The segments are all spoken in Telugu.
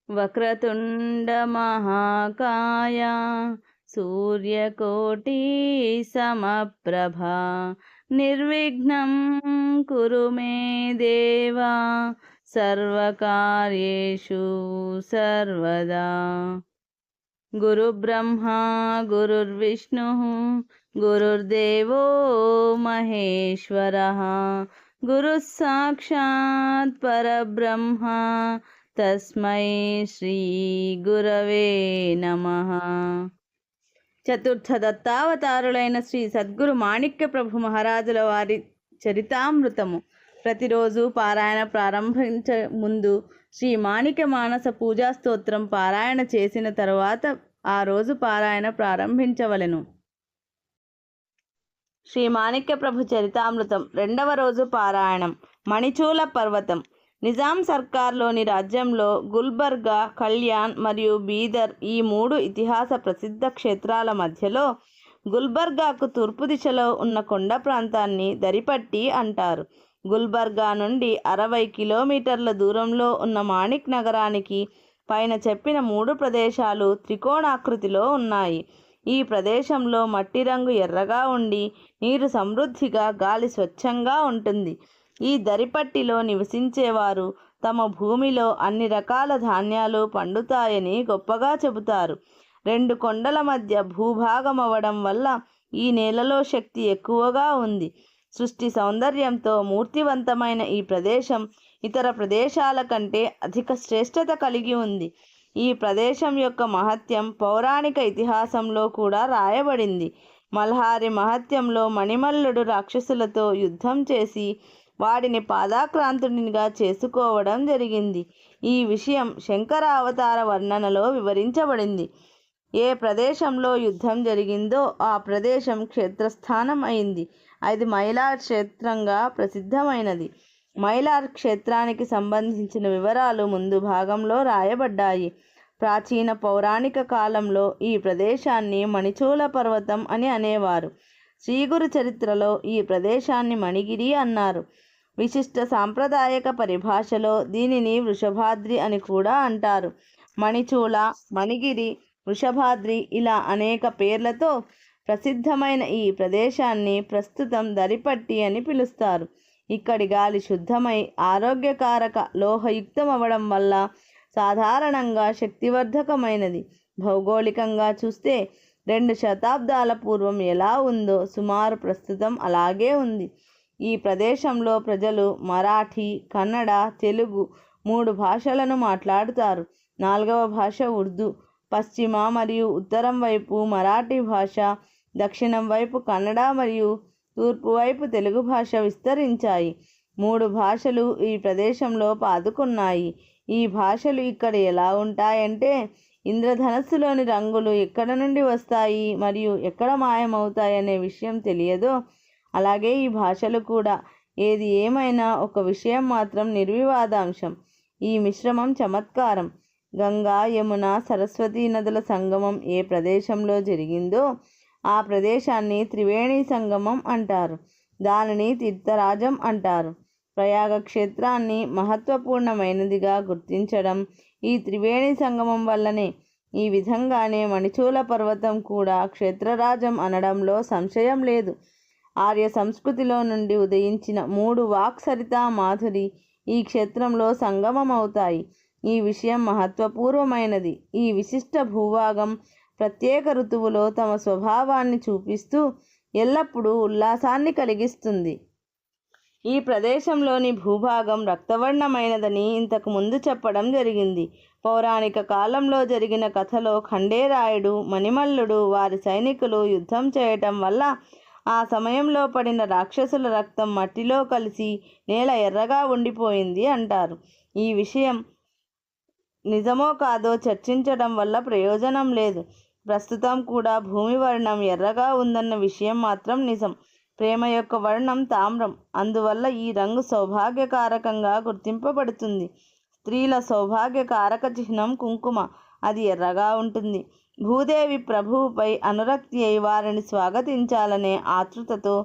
వక్రతుండ మహాకాయ సూర్యకోటి సమప్రభ నిర్విఘ్నం కురు మే దేవా సర్వకార్యేషు సర్వదా. గురుబ్రహ్మా గురుర్విష్ణుః గురుర్దేవో మహేశ్వరః గురుః సాక్షాత్ పరబ్రహ్మ తస్మై శ్రీ గురవే నమః. చతుర్థ దత్తావతారులైన శ్రీ సద్గురు మాణిక్య ప్రభు మహారాజుల వారి చరితామృతము ప్రతిరోజు పారాయణ ప్రారంభించే ముందు శ్రీ మాణిక్య మానస పూజా స్తోత్రం పారాయణ చేసిన తరువాత ఆ రోజు పారాయణ ప్రారంభించవలెను. శ్రీ మాణిక్య ప్రభు చరితామృతం రెండవ రోజు పారాయణం. మణిచూల పర్వతం. నిజాం సర్కార్లోని రాజ్యంలో గుల్బర్గా, కళ్యాణ్ మరియు బీదర్ ఈ మూడు ఇతిహాస ప్రసిద్ధ క్షేత్రాల మధ్యలో గుల్బర్గాకు తూర్పు దిశలో ఉన్న కొండ ప్రాంతాన్ని దరిపట్టి అంటారు. గుల్బర్గా నుండి 60 కిలోమీటర్ల దూరంలో ఉన్న మాణిక్ నగరానికి పైన చెప్పిన మూడు ప్రదేశాలు త్రికోణాకృతిలో ఉన్నాయి. ఈ ప్రదేశంలో మట్టి రంగు ఎర్రగా ఉండి నీరు సమృద్ధిగా, గాలి స్వచ్ఛంగా ఉంటుంది. ఈ దరిపట్టిలో నివసించేవారు తమ భూమిలో అన్ని రకాల ధాన్యాలు పండుతాయని గొప్పగా చెబుతారు. 2 కొండల మధ్య భూభాగం అవ్వడం వల్ల ఈ నేలలో శక్తి ఎక్కువగా ఉంది. సృష్టి సౌందర్యంతో మూర్తివంతమైన ఈ ప్రదేశం ఇతర ప్రదేశాల కంటే అధిక శ్రేష్టత కలిగి ఉంది. ఈ ప్రదేశం యొక్క మహత్యం పౌరాణిక ఇతిహాసంలో కూడా రాయబడింది. మల్హారి మహత్యంలో మణిమల్లుడు రాక్షసులతో యుద్ధం చేసి వాడిని పాదాక్రాంతునిగా చేసుకోవడం జరిగింది. ఈ విషయం శంకర అవతార వర్ణనలో వివరించబడింది. ఏ ప్రదేశంలో యుద్ధం జరిగిందో ఆ ప్రదేశం క్షేత్రస్థానం అయింది. అది మైలార్ క్షేత్రంగా ప్రసిద్ధమైనది. మైలార్ క్షేత్రానికి సంబంధించిన వివరాలు ముందు భాగంలో రాయబడ్డాయి. ప్రాచీన పౌరాణిక కాలంలో ఈ ప్రదేశాన్ని మణిచూల పర్వతం అని అనేవారు. శ్రీగురు చరిత్రలో ఈ ప్రదేశాన్ని మణిగిరి అన్నారు. విశిష్ట సాంప్రదాయక పరిభాషలో దీనిని వృషభాద్రి అని కూడా అంటారు. మణిచూల, మణిగిరి, వృషభాద్రి ఇలా అనేక పేర్లతో ప్రసిద్ధమైన ఈ ప్రదేశాన్ని ప్రస్తుతం దరిపట్టి అని పిలుస్తారు. ఇక్కడి గాలి శుద్ధమై ఆరోగ్యకారక లోహయుక్తం అవ్వడం వల్ల సాధారణంగా శక్తివర్ధకమైనది. భౌగోళికంగా చూస్తే 2 శతాబ్దాల పూర్వం ఎలా ఉందో సుమారు ప్రస్తుతం అలాగే ఉంది. ఈ ప్రదేశంలో ప్రజలు మరాఠీ, కన్నడ, తెలుగు 3 భాషలను మాట్లాడుతారు. 4వ భాష ఉర్దూ. పశ్చిమ మరియు ఉత్తరం వైపు మరాఠీ భాష, దక్షిణం వైపు కన్నడ మరియు తూర్పు వైపు తెలుగు భాష విస్తరించాయి. 3 భాషలు ఈ ప్రదేశంలో పాదుకున్నాయి. ఈ భాషలు ఇక్కడ ఎలా ఉంటాయంటే ఇంద్రధనస్సులోని రంగులు ఎక్కడ నుండి వస్తాయి మరియు ఎక్కడ మాయమవుతాయనే విషయం తెలియదో అలాగే ఈ భాషలు కూడా. ఏది ఏమైనా ఒక విషయం మాత్రం నిర్వివాదాంశం. ఈ మిశ్రమం చమత్కారం. గంగా, యమున, సరస్వతీ నదుల సంగమం ఏ ప్రదేశంలో జరిగిందో ఆ ప్రదేశాన్ని త్రివేణి సంగమం అంటారు. దానిని తీర్థరాజం అంటారు. ప్రయాగ క్షేత్రాన్ని మహత్వపూర్ణమైనదిగా గుర్తించడం ఈ త్రివేణి సంగమం వల్లనే. ఈ విధంగానే మణిచూల పర్వతం కూడా క్షేత్రరాజం అనడంలో సంశయం లేదు. ఆర్య సంస్కృతిలో నుండి ఉదయించిన 3 వాక్సరిత మాధురి ఈ క్షేత్రంలో సంగమం అవుతాయి. ఈ విషయం మహత్వపూర్వమైనది. ఈ విశిష్ట భూభాగం ప్రత్యేక ఋతువులో తమ స్వభావాన్ని చూపిస్తూ ఎల్లప్పుడూ ఉల్లాసాన్ని కలిగిస్తుంది. ఈ ప్రదేశంలోని భూభాగం రక్తవర్ణమైనదని ఇంతకు ముందు చెప్పడం జరిగింది. పౌరాణిక కాలంలో జరిగిన కథలో ఖండేరాయుడు, మణిమల్లుడు, వారి సైనికులు యుద్ధం చేయటం వల్ల ఆ సమయంలో పడిన రాక్షసుల రక్తం మట్టిలో కలిసి నేల ఎర్రగా ఉండిపోయింది అంటారు. ఈ విషయం నిజమో కాదో చర్చించడం వల్ల ప్రయోజనం లేదు. ప్రస్తుతం కూడా భూమి వర్ణం ఎర్రగా ఉందన్న విషయం మాత్రం నిజం. ప్రేమ యొక్క వర్ణం తామ్రం. అందువల్ల ఈ రంగు సౌభాగ్యకారకంగా గుర్తింపబడుతుంది. స్త్రీల సౌభాగ్యకారక చిహ్నం కుంకుమ. అది ఎర్రగా ఉంటుంది. భూదేవి ప్రభువుపై అనురక్తి అయి వారిని స్వాగతించాలనే ఆతృతతో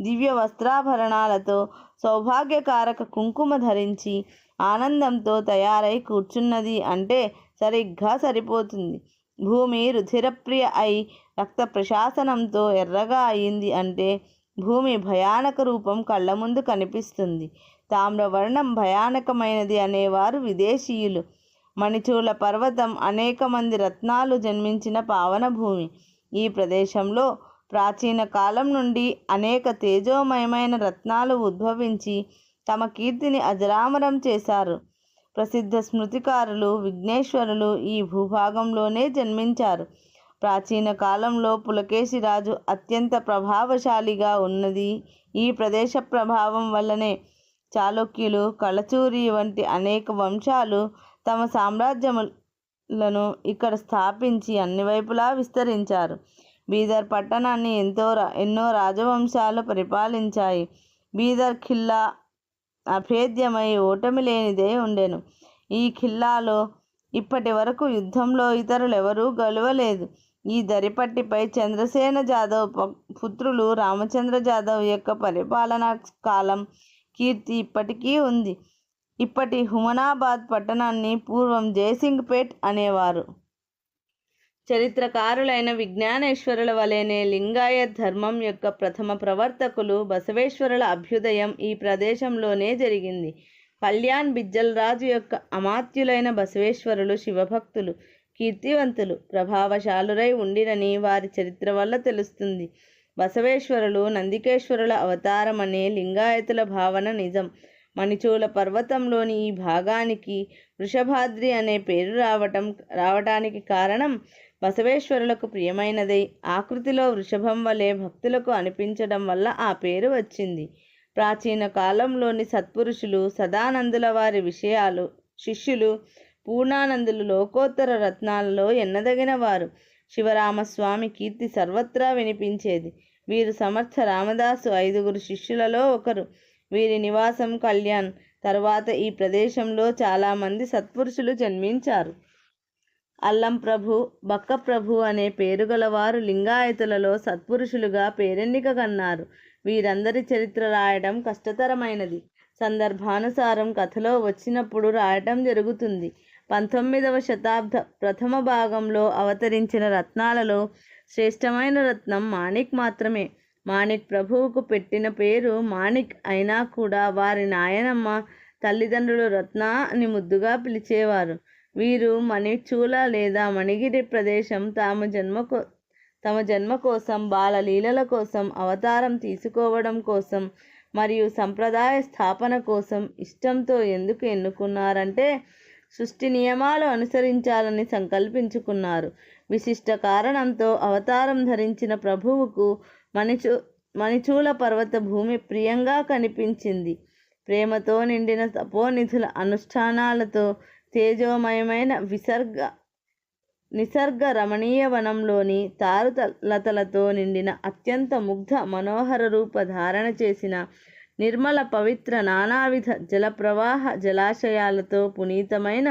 దివ్య వస్త్రాభరణాలతో సౌభాగ్యకారక కుంకుమ ధరించి ఆనందంతో తయారై కూర్చున్నది అంటే సరిగ్గా సరిపోతుంది. భూమి రుధిరప్రియ అయి రక్త ప్రశాసనంతో ఎర్రగా అయింది అంటే భూమి భయానక రూపం కళ్ళ ముందు కనిపిస్తుంది. తామ్రవర్ణం భయానకమైనది అనేవారు విదేశీయులు. మణిచూల పర్వతం అనేక మంది రత్నాలు జన్మించిన పావన భూమి. ఈ ప్రదేశంలో ప్రాచీన కాలం నుండి అనేక తేజోమయమైన రత్నాలు ఉద్భవించి తమ కీర్తిని అజరామరం చేశారు. ప్రసిద్ధ స్మృతికారులు విఘ్నేశ్వరులు ఈ భూభాగంలోనే జన్మించారు. ప్రాచీన కాలంలో పులకేశి రాజు అత్యంత ప్రభావశాలిగా ఉన్నది ఈ ప్రదేశ ప్రభావం వల్లనే. చాళుక్యులు, కళచూరి వంటి అనేక వంశాలు తమ సామ్రాజ్యములను ఇక్కడ స్థాపించి అన్ని వైపులా విస్తరించారు. బీదర్ పట్టణాన్ని ఎన్నో రాజవంశాలు పరిపాలించాయి. బీదర్ ఖిల్లా అభేద్యమై ఓటమి లేనిదే ఉండెను. ఈ ఖిల్లాలో ఇప్పటి వరకు యుద్ధంలో ఇతరులెవరూ గెలవలేదు. ఈ దరిపట్టిపై చంద్రసేన జాదవ్ పుత్రులు రామచంద్ర జాదవ్ యొక్క పరిపాలనా కాలం కీర్తి ఇప్పటికీ ఉంది. ఇప్పటి హుమనాబాద్ పట్టణాన్ని పూర్వం జయసింగ్పేట్ అనేవారు. చరిత్రకారులైన విజ్ఞానేశ్వరుల వలెనే లింగాయత్ ధర్మం యొక్క ప్రథమ ప్రవర్తకులు బసవేశ్వరుల అభ్యుదయం ఈ ప్రదేశంలోనే జరిగింది. కళ్యాణ్ బిజ్జల్ రాజు యొక్క అమాత్యులైన బసవేశ్వరులు శివభక్తులు, కీర్తివంతులు, ప్రభావశాలురై ఉండిరని వారి చరిత్ర వల్ల తెలుస్తుంది. బసవేశ్వరులు నందికేశ్వరుల అవతారమనే లింగాయతుల భావన నిజం. మణిచూల పర్వతంలోని ఈ భాగానికి వృషభాద్రి అనే పేరు రావటానికి కారణం బసవేశ్వరులకు ప్రియమైనదై ఆకృతిలో వృషభం వలె భక్తులకు అనిపించడం వల్ల ఆ పేరు వచ్చింది. ప్రాచీన కాలంలోని సత్పురుషులు సదానందుల వారి శిష్యులు పూర్ణానందులు లోకోత్తర రత్నాలలో ఎన్నదగిన వారు. శివరామస్వామి కీర్తి సర్వత్రా వినిపించేది. వీరు సమర్థ రామదాసు 5 శిష్యులలో ఒకరు. వీరి నివాసం కళ్యాణ్. తరువాత ఈ ప్రదేశంలో చాలామంది సత్పురుషులు జన్మించారు. అల్లం ప్రభు, బక్క ప్రభు అనే పేరు గలవారు లింగాయతులలో సత్పురుషులుగా పేరెన్నిక కన్నారు. వీరందరి చరిత్ర రాయడం కష్టతరమైనది. సందర్భానుసారం కథలో వచ్చినప్పుడు రాయటం జరుగుతుంది. 19వ శతాబ్ద ప్రథమ భాగంలో అవతరించిన రత్నాలలో శ్రేష్టమైన రత్నం మాణిక్ మాత్రమే. మాణిక్ ప్రభువుకు పెట్టిన పేరు మాణిక్ అయినా కూడా వారి నాయనమ్మ తల్లిదండ్రులు రత్న అని ముద్దుగా పిలిచేవారు. వీరు మణిచూల లేదా మణిగిరి ప్రదేశం తమ జన్మ కోసం, బాలలీలల కోసం, అవతారం తీసుకోవడం కోసం మరియు సంప్రదాయ స్థాపన కోసం ఇష్టంతో ఎందుకు ఎన్నుకున్నారంటే సృష్టి నియమాలు అనుసరించాలని సంకల్పించుకున్నారు. విశిష్ట కారణంతో అవతారం ధరించిన ప్రభువుకు మణిచూల పర్వత భూమి ప్రియంగా కనిపించింది. ప్రేమతో నిండిన తపోనిధుల అనుష్ఠానాలతో తేజోమయమైన నిసర్గ రమణీయ వనంలోని తారులతలతో నిండిన అత్యంత ముగ్ధ మనోహర రూప ధారణ చేసిన నిర్మల పవిత్ర నానావిధ జలప్రవాహ జలాశయాలతో పునీతమైన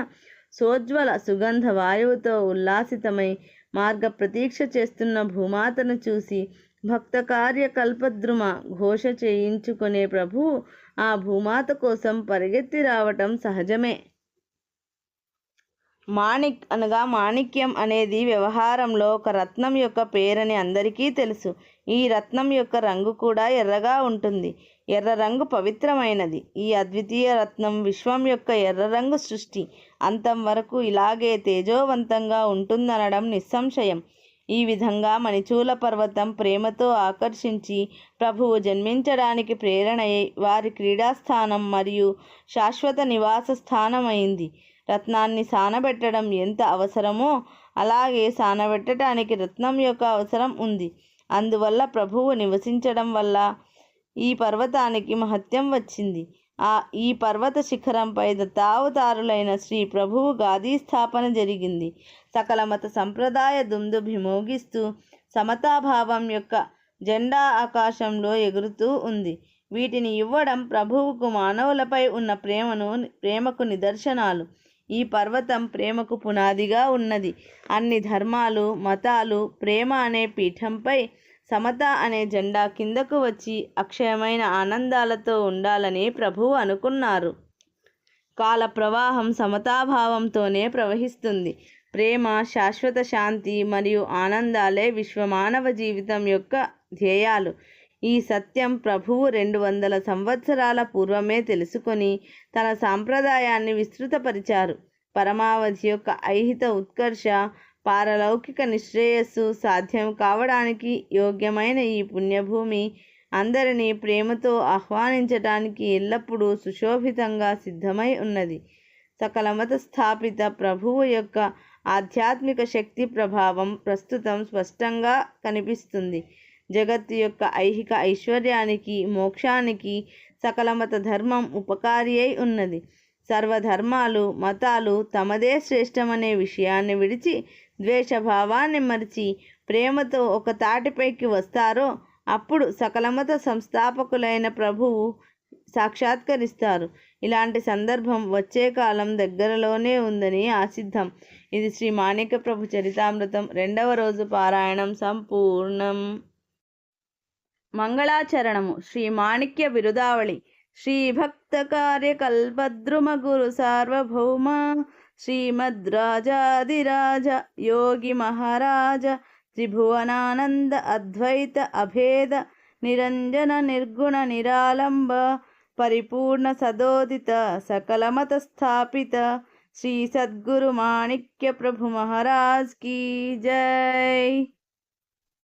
సోజ్వల సుగంధ వాయువుతో ఉల్లాసితమై మార్గ ప్రతీక్ష చేస్తున్న భూమాతను చూసి భక్త కార్య కల్పద్రుమ ఘోష చేయించుకునే ప్రభువు ఆ భూమాత కోసం పరిగెత్తి రావటం సహజమే. మాణిక్ అనగా మాణిక్యం అనేది వ్యవహారంలో ఒక రత్నం యొక్క పేరని అందరికీ తెలుసు. ఈ రత్నం యొక్క రంగు కూడా ఎర్రగా ఉంటుంది. ఎర్ర రంగు పవిత్రమైనది. ఈ అద్వితీయ రత్నం విశ్వం యొక్క ఎర్ర రంగు సృష్టి అంతం వరకు ఇలాగే తేజోవంతంగా ఉంటుందనడం నిస్సంశయం. ఈ విధంగా మణిచూల పర్వతం ప్రేమతో ఆకర్షించి ప్రభువు జన్మించడానికి ప్రేరణయై వారి క్రీడాస్థానం మరియు శాశ్వత నివాస స్థానమైంది. రత్నాన్ని సానబెట్టడం ఎంత అవసరమో అలాగే సానబెట్టడానికి రత్నం యొక్క అవసరం ఉంది. అందువల్ల ప్రభువు నివసించడం వల్ల ఈ పర్వతానికి మహత్యం వచ్చింది. ఈ పర్వత శిఖరంపై దత్తావతారులైన శ్రీ ప్రభువు గాదీ స్థాపన జరిగింది. సకల మత సంప్రదాయ దుందుభి మోగిస్తూ సమతాభావం యొక్క జెండా ఆకాశంలో ఎగురుతూ ఉంది. వీటిని ఇవ్వడం ప్రభువుకు మానవులపై ఉన్న ప్రేమకు నిదర్శనాలు. ఈ పర్వతం ప్రేమకు పునాదిగా ఉన్నది. అన్ని ధర్మాలు, మతాలు ప్రేమ అనే పీఠంపై సమత అనే జెండా కిందకు వచ్చి అక్షయమైన ఆనందాలతో ఉండాలని ప్రభువు అనుకున్నారు. కాల ప్రవాహం సమతాభావంతోనే ప్రవహిస్తుంది. ప్రేమ, శాశ్వత శాంతి మరియు ఆనందాలే విశ్వమానవ జీవితం యొక్క ధ్యేయాలు. ఈ సత్యం ప్రభువు 200 సంవత్సరాల పూర్వమే తెలుసుకొని తన సాంప్రదాయాన్ని విస్తృతపరిచారు. పరమావధి యొక్క ఐహిత ఉత్కర్ష, పారలౌకిక నిశ్రేయస్సు సాధ్యం కావడానికి యోగ్యమైన ఈ పుణ్యభూమి అందరినీ ప్రేమతో ఆహ్వానించటానికి ఎల్లప్పుడూ సుశోభితంగా సిద్ధమై ఉన్నది. సకల మత స్థాపిత ప్రభువు యొక్క ఆధ్యాత్మిక శక్తి ప్రభావం ప్రస్తుతం స్పష్టంగా కనిపిస్తుంది. జగత్తు యొక్క ఐహిక ఐశ్వర్యానికి, మోక్షానికి సకల మత ధర్మం ఉపకారి అయి ఉన్నది. సర్వధర్మాలు, మతాలు తమదే శ్రేష్టమనే విషయాన్ని విడిచి ద్వేషభావాన్ని మరిచి ప్రేమతో ఒక తాటిపైకి వస్తారో అప్పుడు సకలమత సంస్థాపకులైన ప్రభువు సాక్షాత్కరిస్తారు. ఇలాంటి సందర్భం వచ్చే కాలం దగ్గరలోనే ఉందని ఆసిద్ధం. ఇది శ్రీ మాణిక్య ప్రభు చరితామృతం 2వ రోజు పారాయణం సంపూర్ణం. మంగళాచరణము. శ్రీ మాణిక్య బిరుదావళి. శ్రీ భక్త కార్యకల్పద్రుమ గురు సార్వభౌమ శ్రీమద్రాజాదిరాజ యోగి మహారాజ త్రిభువనానంద అద్వైత అభేద నిరంజన నిర్గుణ నిరాలంబ పరిపూర్ణ సదోదిత సకలమత స్థాపిత శ్రీ సద్గురు మాణిక్య ప్రభు మహారాజ్ కీ జై.